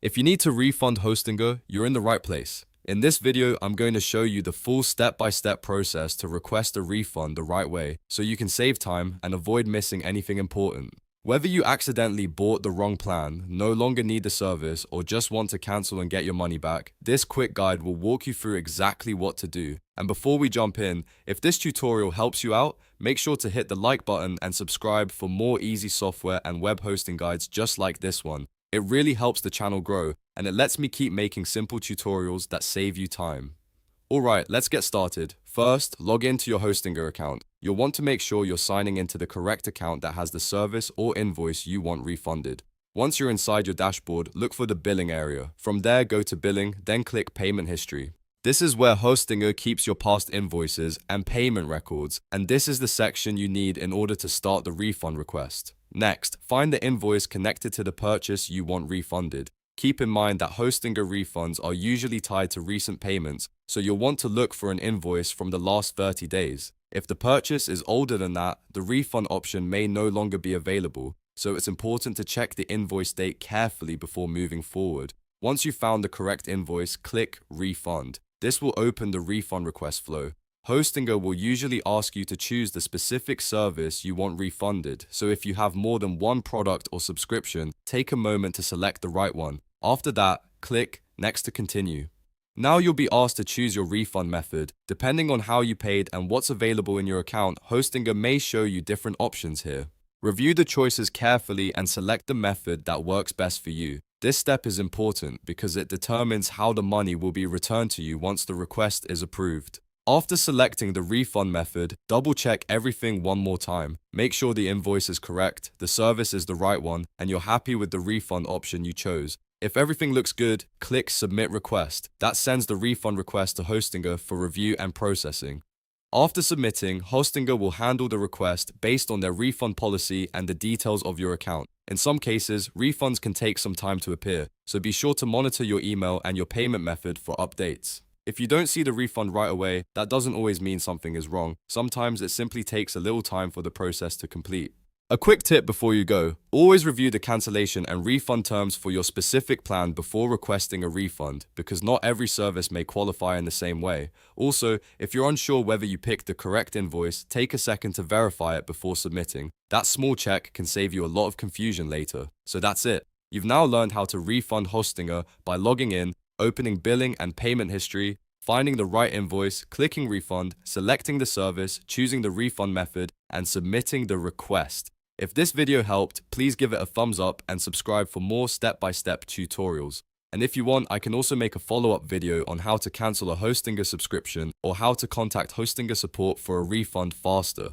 If you need to refund Hostinger, you're in the right place. In this video, I'm going to show you the full step-by-step process to request a refund the right way so you can save time and avoid missing anything important. Whether you accidentally bought the wrong plan, no longer need the service, or just want to cancel and get your money back, this quick guide will walk you through exactly what to do. And before we jump in, if this tutorial helps you out, make sure to hit the like button and subscribe for more easy software and web hosting guides just like this one. It really helps the channel grow, and it lets me keep making simple tutorials that save you time. Alright, let's get started. First, log into your Hostinger account. You'll want to make sure you're signing into the correct account that has the service or invoice you want refunded. Once you're inside your dashboard, look for the billing area. From there, go to billing, then click payment history. This is where Hostinger keeps your past invoices and payment records, and this is the section you need in order to start the refund request. Next, find the invoice connected to the purchase you want refunded. Keep in mind that Hostinger refunds are usually tied to recent payments, so you'll want to look for an invoice from the last 30 days. If the purchase is older than that, the refund option may no longer be available, so it's important to check the invoice date carefully before moving forward. Once you've found the correct invoice, click Refund. This will open the refund request flow. Hostinger will usually ask you to choose the specific service you want refunded, so if you have more than one product or subscription, take a moment to select the right one. After that, click Next to continue. Now you'll be asked to choose your refund method. Depending on how you paid and what's available in your account, Hostinger may show you different options here. Review the choices carefully and select the method that works best for you. This step is important because it determines how the money will be returned to you once the request is approved. After selecting the refund method, double-check everything one more time. Make sure the invoice is correct, the service is the right one, and you're happy with the refund option you chose. If everything looks good, click Submit Request. That sends the refund request to Hostinger for review and processing. After submitting, Hostinger will handle the request based on their refund policy and the details of your account. In some cases, refunds can take some time to appear, so be sure to monitor your email and your payment method for updates. If you don't see the refund right away, that doesn't always mean something is wrong. Sometimes it simply takes a little time for the process to complete. A quick tip before you go, always review the cancellation and refund terms for your specific plan before requesting a refund, because not every service may qualify in the same way. Also, if you're unsure whether you picked the correct invoice, take a second to verify it before submitting. That small check can save you a lot of confusion later. So that's it. You've now learned how to refund Hostinger by logging in, opening billing and payment history, finding the right invoice, clicking refund, selecting the service, choosing the refund method, and submitting the request. If this video helped, please give it a thumbs up and subscribe for more step-by-step tutorials. And if you want, I can also make a follow-up video on how to cancel a Hostinger subscription or how to contact Hostinger support for a refund faster.